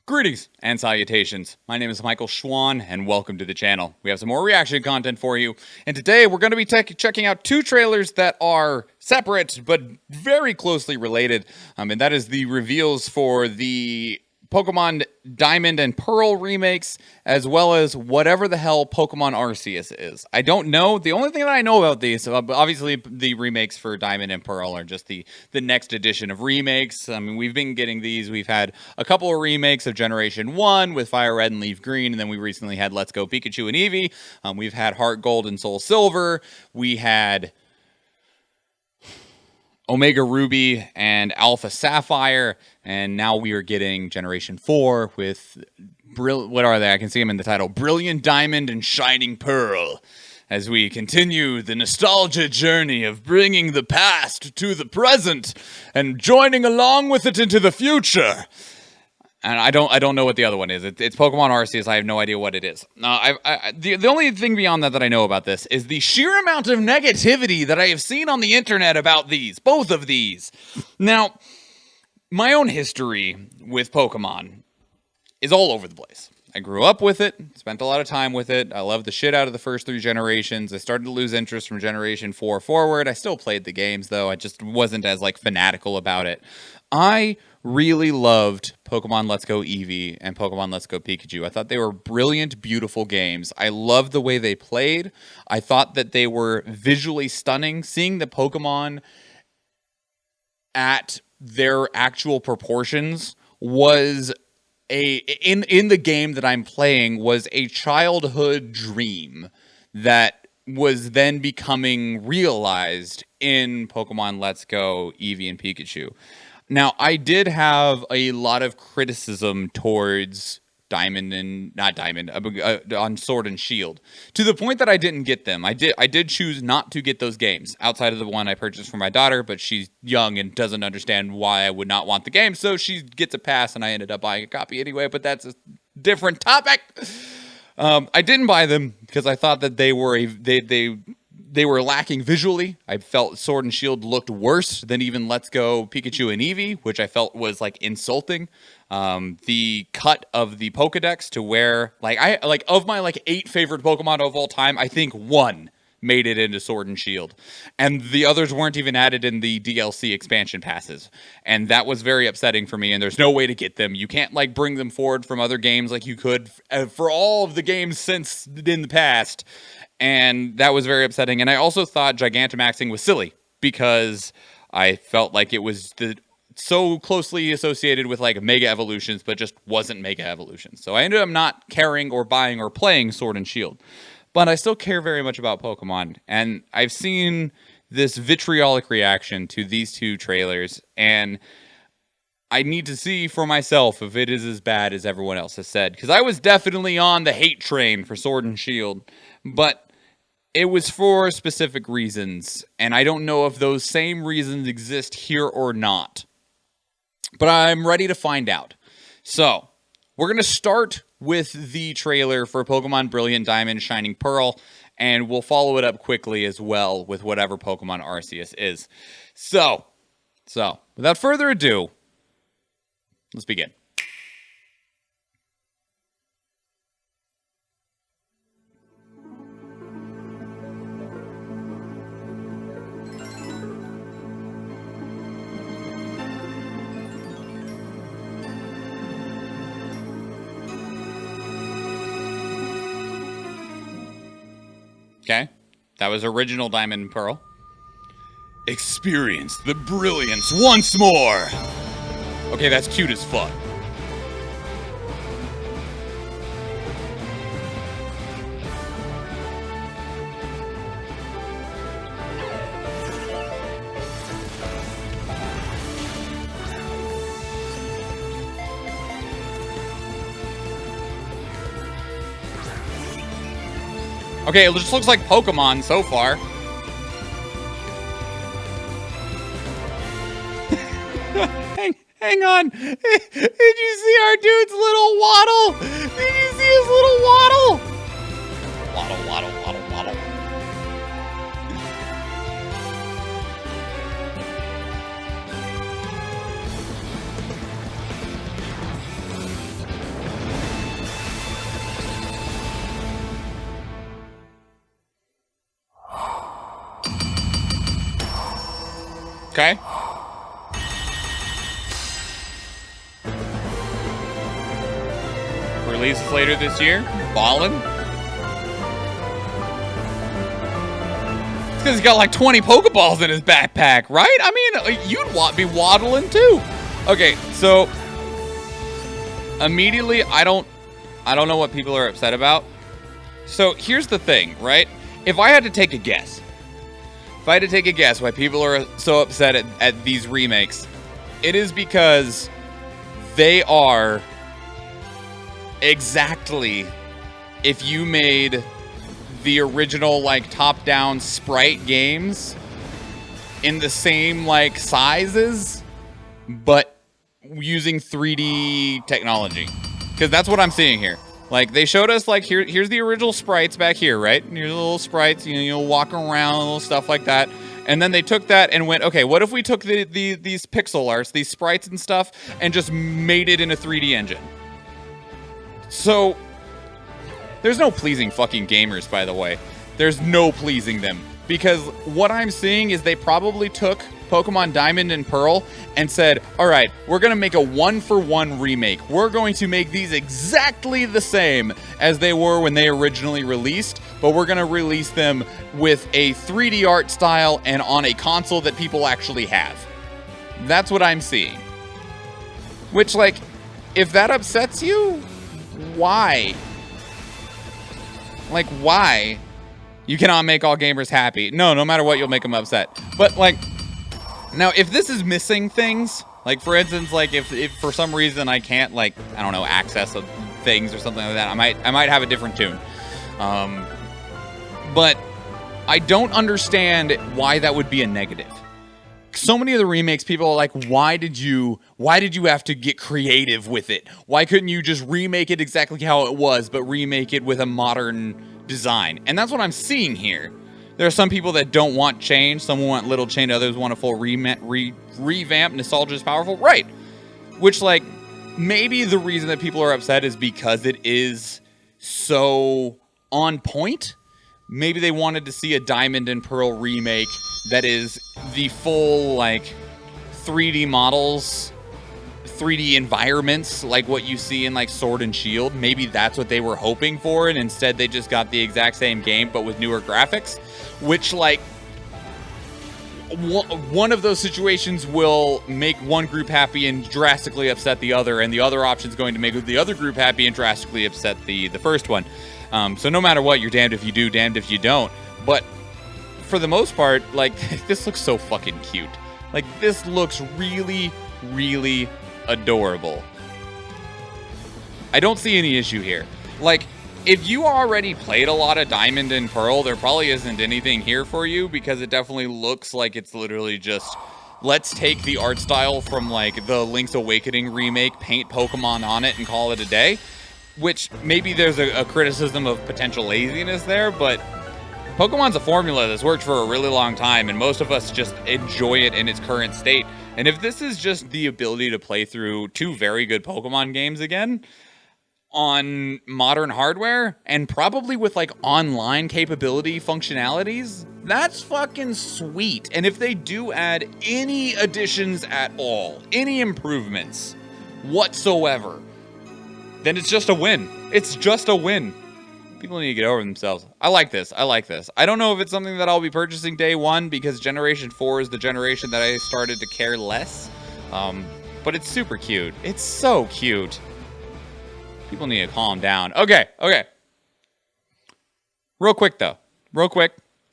Greetings and salutations. My name is Michael Schwahn, and welcome to the channel. We have some more reaction content for you, and today we're going to be checking out two trailers that are separate but very closely related, and that is the reveals for the Pokemon Diamond and Pearl remakes, as well as whatever the hell Pokemon Arceus is. I don't know. The only thing that I know about these, obviously the remakes for Diamond and Pearl are just the next edition of remakes. I mean, we've been getting these. We've had a couple of remakes of Generation 1 with Fire Red and Leaf Green, and then we recently had Let's Go Pikachu and Eevee. We've had Heart Gold and Soul Silver. We had Omega Ruby and Alpha Sapphire, and now we are getting Generation 4 with, what are they? I can see them in the title, Brilliant Diamond and Shining Pearl, as we continue the nostalgia journey of bringing the past to the present and joining along with it into the future. And I don't know what the other one is. It's Pokemon Arceus. I have no idea what it is. The only thing beyond that I know about this is the sheer amount of negativity that I have seen on the internet about these, both of these. Now, my own history with Pokemon is all over the place. I grew up with it, spent a lot of time with it. I loved the shit out of the first 3 generations. I started to lose interest from Generation 4 forward. I still played the games, though. I just wasn't as, fanatical about it. I really loved Pokemon Let's Go Eevee and Pokemon Let's Go Pikachu. I thought they were brilliant, beautiful games. I loved the way they played. I thought that they were visually stunning. Seeing the Pokemon at their actual proportions was in the game that I'm playing was a childhood dream that was then becoming realized in Pokemon Let's Go Eevee and Pikachu. Now, I did have a lot of criticism towards Diamond and not Diamond on Sword and Shield, to the point that I didn't get them. I did choose not to get those games outside of the one I purchased for my daughter, but she's young and doesn't understand why I would not want the game, so she gets a pass, and I ended up buying a copy anyway. But that's a different topic. I didn't buy them because I thought that they were lacking visually. I felt Sword and Shield looked worse than even Let's Go Pikachu and Eevee, which I felt was insulting. The cut of the Pokedex to where of my 8 favorite Pokemon of all time, I think 1 made it into Sword and Shield, and the others weren't even added in the DLC expansion passes, and that was very upsetting for me. And there's no way to get them. You can't bring them forward from other games like you could for all of the games since in the past. And that was very upsetting. And I also thought Gigantamaxing was silly because I felt like it was so closely associated with Mega Evolutions, but just wasn't Mega Evolutions. So I ended up not caring or buying or playing Sword and Shield. But I still care very much about Pokemon. And I've seen this vitriolic reaction to these 2 trailers, and I need to see for myself if it is as bad as everyone else has said. Because I was definitely on the hate train for Sword and Shield, but it was for specific reasons, and I don't know if those same reasons exist here or not. But I'm ready to find out. So, we're going to start with the trailer for Pokemon Brilliant Diamond Shining Pearl, and we'll follow it up quickly as well with whatever Pokemon Arceus is. So, without further ado, let's begin. Okay, that was original Diamond and Pearl. Experience the brilliance once more! Okay, that's cute as fuck. Okay, it just looks like Pokemon so far. Hang on. Did you see our dude's little waddle? Did you see his little waddle? Waddle, waddle, waddle, waddle. Okay? Releases later this year. Balan. It's because he's got like 20 Pokeballs in his backpack, right? I mean, you'd be waddling too. Okay, so immediately, I don't know what people are upset about. So here's the thing, right? If I had to take a guess why people are so upset at these remakes, it is because they are exactly if you made the original like top-down sprite games in the same like sizes, but using 3D technology. Because that's what I'm seeing here. Like, they showed us, like, here's the original sprites back here, right? Here's the little sprites, you know, you'll walk around, little stuff like that. And then they took that and went, okay, what if we took these pixel arts, these sprites and stuff, and just made it in a 3D engine? So, there's no pleasing fucking gamers, by the way. There's no pleasing them. Because what I'm seeing is they probably took Pokemon Diamond and Pearl and said, all right, we're going to make a one-for-one remake. We're going to make these exactly the same as they were when they originally released, but we're going to release them with a 3D art style and on a console that people actually have. That's what I'm seeing. Which, like, if that upsets you, why? Like, why? You cannot make all gamers happy. No matter what, you'll make them upset. But, like, now, if this is missing things, like, for instance, like, if for some reason I can't, like, I don't know, access things or something like that, I might have a different tune. But I don't understand why that would be a negative. So many of the remakes, people are like, why did you have to get creative with it? Why couldn't you just remake it exactly how it was, but remake it with a modern design? And that's what I'm seeing here. There are some people that don't want change. Some want little change. Others want a full revamp. Nostalgia is powerful. Right. Which, like, maybe the reason that people are upset is because it is so on point. Maybe they wanted to see a Diamond and Pearl remake that is the full, like, 3D models, 3D environments, like what you see in, like, Sword and Shield. Maybe that's what they were hoping for, and instead they just got the exact same game, but with newer graphics. Which, like, one of those situations will make one group happy and drastically upset the other, and the other option is going to make the other group happy and drastically upset the first one. So no matter what, you're damned if you do, damned if you don't. But for the most part, like, this looks so fucking cute. Like, this looks really, really adorable. I don't see any issue here. Like, if you already played a lot of Diamond and Pearl, there probably isn't anything here for you, because it definitely looks like it's literally just, let's take the art style from, like, the Link's Awakening remake, paint Pokemon on it, and call it a day. Which, maybe there's a criticism of potential laziness there, but Pokemon's a formula that's worked for a really long time, and most of us just enjoy it in its current state. And if this is just the ability to play through two very good Pokemon games again on modern hardware, and probably with, like, online capability functionalities, that's fucking sweet. And if they do add any additions at all, any improvements whatsoever, then it's just a win. It's just a win. People need to get over themselves. I like this. I like this. I don't know if it's something that I'll be purchasing day one, because Generation 4 is the generation that I started to care less. But it's super cute. It's so cute. People need to calm down. Okay. Real quick, though.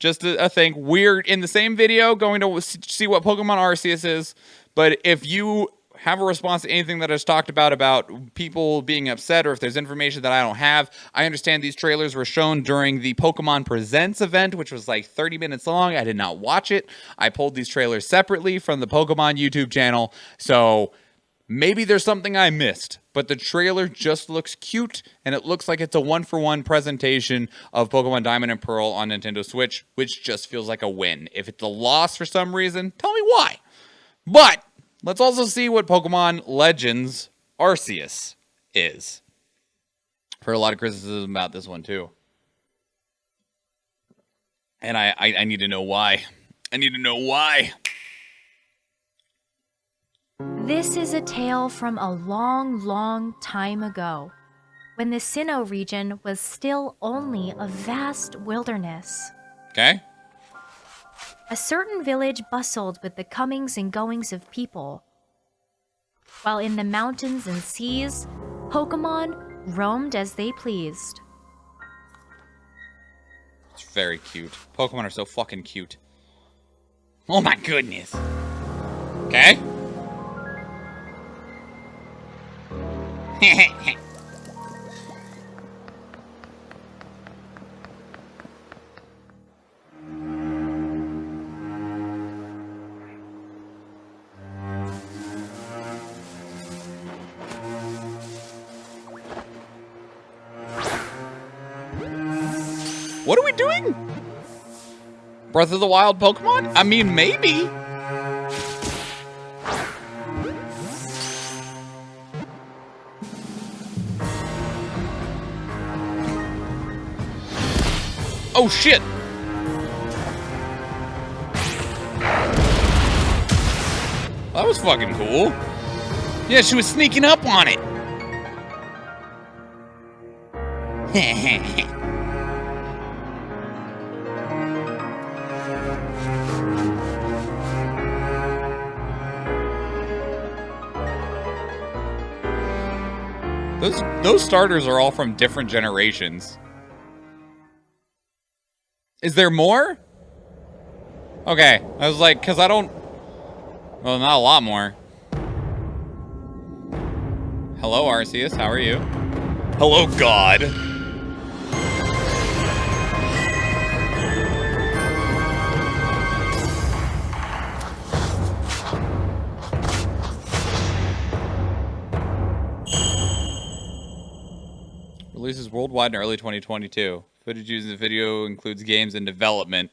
Just a thing. We're in the same video going to see what Pokemon Arceus is. But if you have a response to anything that I just talked about people being upset, or if there's information that I don't have, I understand these trailers were shown during the Pokemon Presents event, which was like 30 minutes long. I did not watch it. I pulled these trailers separately from the Pokemon YouTube channel, so maybe there's something I missed, but the trailer just looks cute, and it looks like it's a one-for-one presentation of Pokemon Diamond and Pearl on Nintendo Switch, which just feels like a win. If it's a loss for some reason, tell me why. But let's also see what Pokemon Legends Arceus is. I've heard a lot of criticism about this one, too. And I need to know why. I need to know why. This is a tale from a long, long time ago, when the Sinnoh region was still only a vast wilderness. Okay. A certain village bustled with the comings and goings of people, while in the mountains and seas, Pokemon roamed as they pleased. It's very cute. Pokemon are so fucking cute. Oh my goodness. Okay. What are we doing? Breath of the Wild Pokemon? I mean, maybe. Oh, shit. That was fucking cool. Yeah, she was sneaking up on it. Those starters are all from different generations. Is there more? Okay, I was like, because I don't... Well, not a lot more. Hello, Arceus, how are you? Hello, God. Releases worldwide in early 2022. Footage used in the video includes games in development.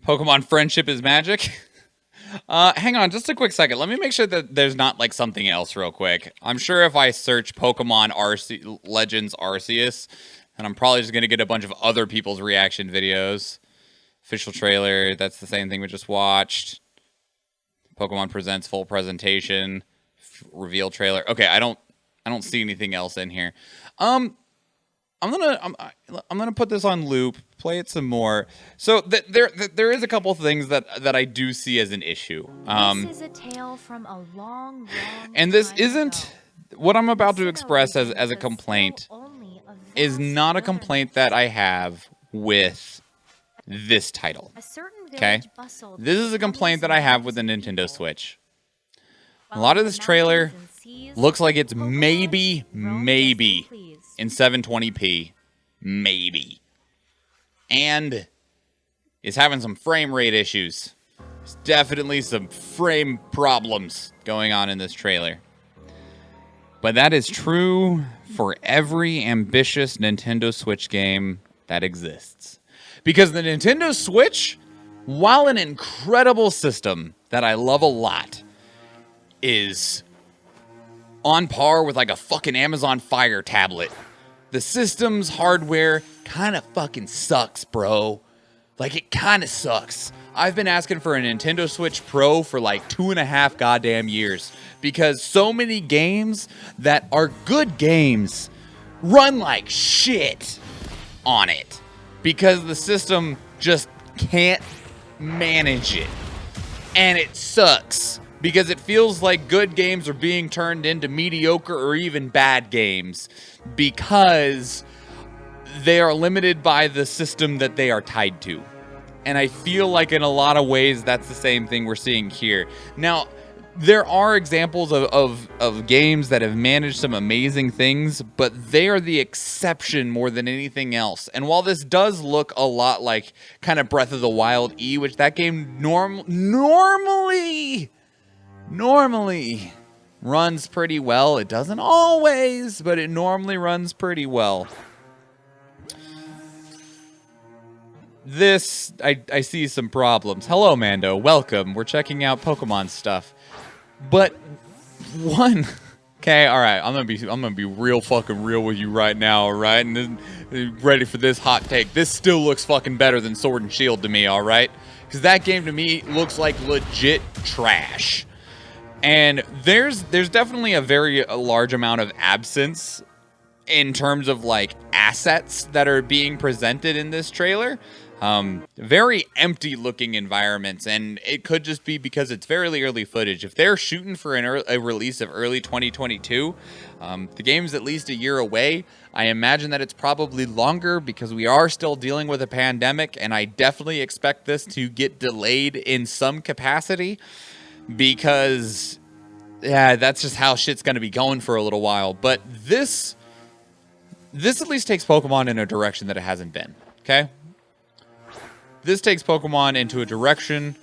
Pokemon Friendship is Magic? Hang on, just a quick second. Let me make sure that there's not, like, something else real quick. I'm sure if I search Pokemon Legends Arceus, and I'm probably just going to get a bunch of other people's reaction videos. Official trailer, that's the same thing we just watched. Pokemon Presents full presentation. Reveal trailer. Okay, I don't see anything else in here. I'm gonna put this on loop, play it some more. So there is a couple things that I do see as an issue. This is a tale from a long, and this isn't what I'm about to express as a complaint. Is not a complaint that I have with this title. Okay, this is a complaint that I have with the Nintendo Switch. A lot of this trailer looks like it's maybe in 720p, maybe, and is having some frame rate issues. There's definitely some frame problems going on in this trailer. But that is true for every ambitious Nintendo Switch game that exists. Because the Nintendo Switch, while an incredible system that I love a lot, is on par with like a fucking Amazon Fire tablet. The system's hardware kind of fucking sucks, bro. Like, it kind of sucks. I've been asking for a Nintendo Switch Pro for like 2.5 goddamn years because so many games that are good games run like shit on it because the system just can't manage it. And it sucks because it feels like good games are being turned into mediocre or even bad games because they are limited by the system that they are tied to. And I feel like in a lot of ways, that's the same thing we're seeing here. Now, there are examples of games that have managed some amazing things, but they are the exception more than anything else. And while this does look a lot like kind of Breath of the Wild E, which that game normally runs pretty well. It doesn't always, but it normally runs pretty well. This, I see some problems. Hello, Mando. Welcome. We're checking out Pokemon stuff. But one... Okay, alright. I'm gonna be real fucking real with you right now, alright? And then, ready for this hot take. This still looks fucking better than Sword and Shield to me, alright? Because that game to me looks like legit trash. And there's definitely a very large amount of absence in terms of like assets that are being presented in this trailer. Very empty looking environments, and it could just be because it's very early footage. If they're shooting for a release of early 2022, the game's at least a year away. I imagine that it's probably longer because we are still dealing with a pandemic, and I definitely expect this to get delayed in some capacity because, yeah, that's just how shit's going to be going for a little while. But this at least takes Pokemon in a direction that it hasn't been, okay? This takes Pokemon into a direction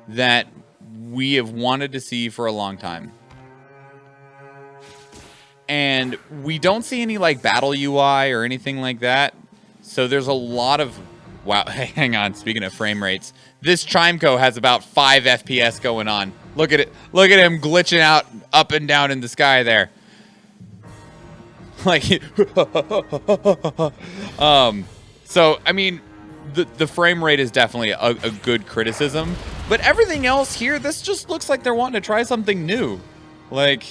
that we have wanted to see for a long time. And we don't see any like battle UI or anything like that. So there's a lot of... Wow, hang on, speaking of frame rates. This Chimeco has about 5 FPS going on. Look at it. Look at him glitching out up and down in the sky there. Like... So, I mean... The frame rate is definitely a good criticism, but everything else here, this just looks like they're wanting to try something new. Like,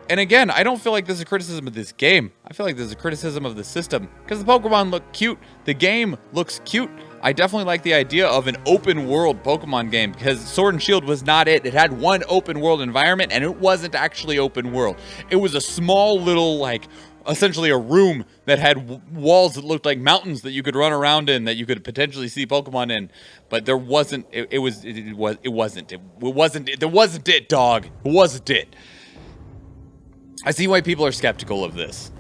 and again, I don't feel like this is a criticism of this game. I feel like this is a criticism of the system, because the Pokemon look cute. The game looks cute. I definitely like the idea of an open world Pokemon game, because Sword and Shield was not it. It had one open world environment, and it wasn't actually open world. It was a small little, like, essentially a room that had walls that looked like mountains that you could run around in, that you could potentially see Pokemon in, but there wasn't. It wasn't it, dog. It wasn't it. I see why people are skeptical of this,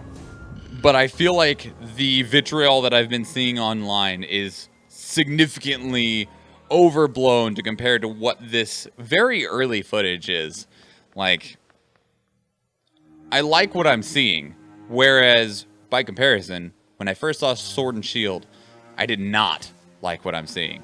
but I feel like the vitriol that I've been seeing online is significantly overblown to compare to what this very early footage is. Like, I like what I'm seeing. Whereas, by comparison, when I first saw Sword and Shield, I did not like what I'm seeing.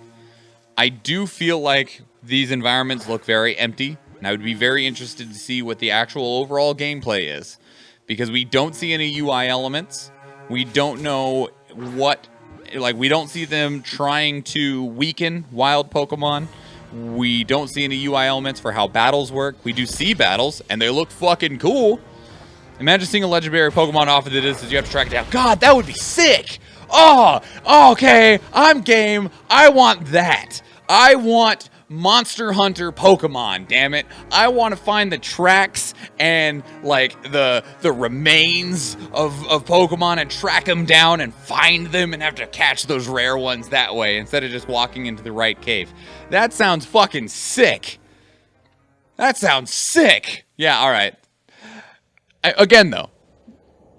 I do feel like these environments look very empty, and I would be very interested to see what the actual overall gameplay is. Because we don't see any UI elements. We don't know what... Like, we don't see them trying to weaken wild Pokemon. We don't see any UI elements for how battles work. We do see battles, and they look fucking cool. Imagine seeing a legendary Pokemon off of the distance. You have to track it down. God, that would be sick. Oh, okay. I'm game. I want that. I want Monster Hunter Pokemon, damn it. I want to find the tracks and, like, the remains of Pokemon and track them down and find them and have to catch those rare ones that way instead of just walking into the right cave. That sounds fucking sick. That sounds sick. Yeah, all right. Again, though,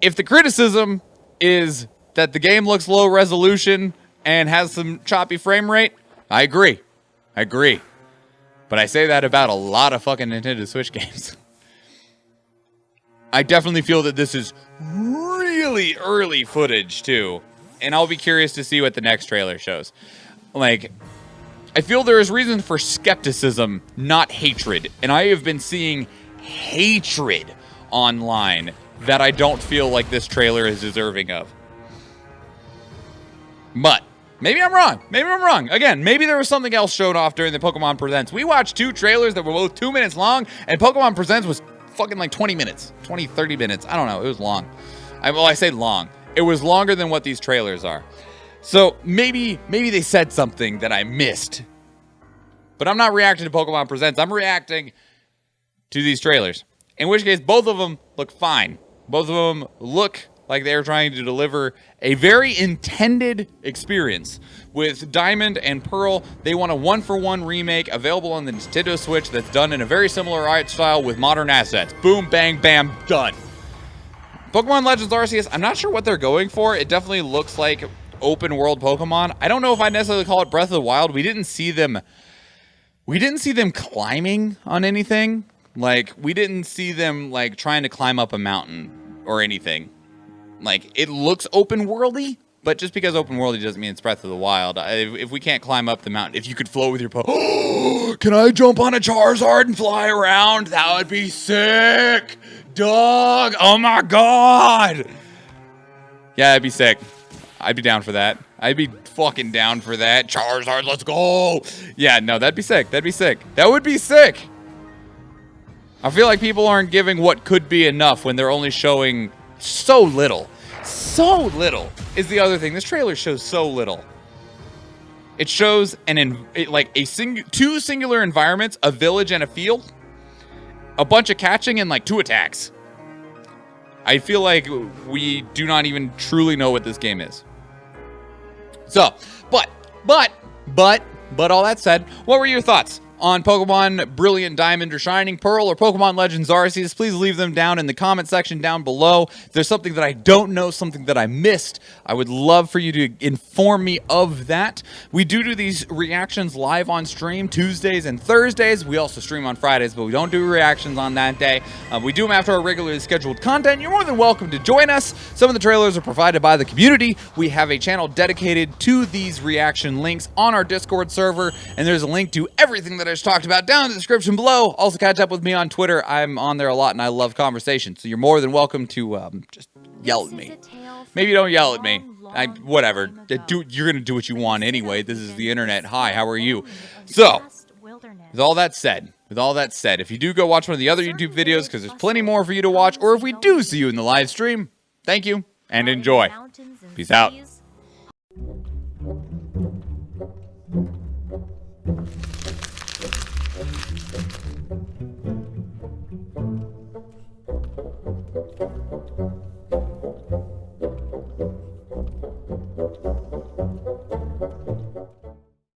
if the criticism is that the game looks low resolution and has some choppy frame rate, I agree. But I say that about a lot of fucking Nintendo Switch games. I definitely feel that this is really early footage, too. And I'll be curious to see what the next trailer shows. Like, I feel there is reason for skepticism, not hatred. And I have been seeing hatred online that I don't feel like this trailer is deserving of. But maybe I'm wrong. Again, maybe there was something else showed off during the Pokemon Presents. We watched 2 trailers that were both 2 minutes long, and Pokemon Presents was fucking like 20 minutes. 20, 30 minutes. I don't know. It was long. I say long. It was longer than what these trailers are. So maybe they said something that I missed. But I'm not reacting to Pokemon Presents. I'm reacting to these trailers. In which case, both of them look fine. Both of them look like they're trying to deliver a very intended experience. With Diamond and Pearl, they want a 1-for-1 remake available on the Nintendo Switch that's done in a very similar art style with modern assets. Boom, bang, bam, done. Pokemon Legends Arceus, I'm not sure what they're going for. It definitely looks like open world Pokemon. I don't know if I necessarily call it Breath of the Wild. We didn't see them climbing on anything. Like, we didn't see them, like, trying to climb up a mountain or anything. Like, it looks open-worldy, but just because open-worldy doesn't mean it's Breath of the Wild. If we can't climb up the mountain, if you could float with your can I jump on a Charizard and fly around? That would be sick! Dog! Oh my god! Yeah, that'd be sick. I'd be down for that. I'd be fucking down for that. Charizard, let's go! Yeah, no, that'd be sick. That would be sick. I feel like people aren't giving what could be enough when they're only showing so little. So little is the other thing. This trailer shows so little. It shows two singular environments, a village and a field, a bunch of catching, and like 2 attacks. I feel like we do not even truly know what this game is. So, but all that said, what were your thoughts on Pokemon Brilliant Diamond or Shining Pearl or Pokemon Legends Arceus? Please leave them down in the comment section down below. If there's something that I don't know, something that I missed, I would love for you to inform me of that. We do these reactions live on stream Tuesdays and Thursdays. We also stream on Fridays, but we don't do reactions on that day. We do them after our regularly scheduled content. You're more than welcome to join us. Some of the trailers are provided by the community. We have a channel dedicated to these reaction links on our Discord server, and there's a link to everything that I just talked about down in the description below. Also catch up with me on Twitter. I'm on there a lot and I love conversation, so you're more than welcome to just yell at me. Maybe don't yell at me. Whatever. You're gonna do what you want anyway. This is the internet. Hi, how are you? So, with all that said, if you do go watch one of the other YouTube videos, because there's plenty more for you to watch, or if we do see you in the live stream, thank you and enjoy. Peace out.